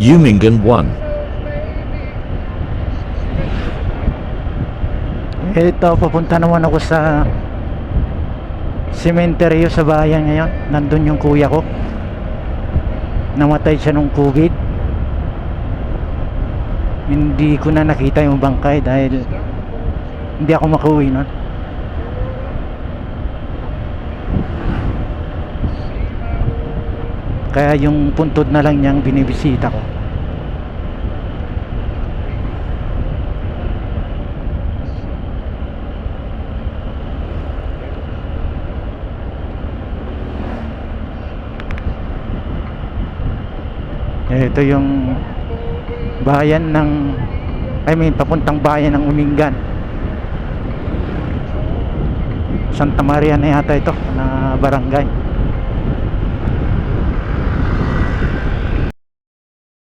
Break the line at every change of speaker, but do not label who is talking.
Umingan 1.
Ito, papunta naman ako sa sementeryo sa bayan ngayon. Nandun yung kuya ko. Namatay siya nung COVID. Hindi ko na nakita yung bangkay dahil hindi ako makauwi nun. Kaya yung puntod na lang niyang binibisita ko. Ito yung bayan ng papuntang bayan ng Umingan. Santa Maria na yata ito na barangay.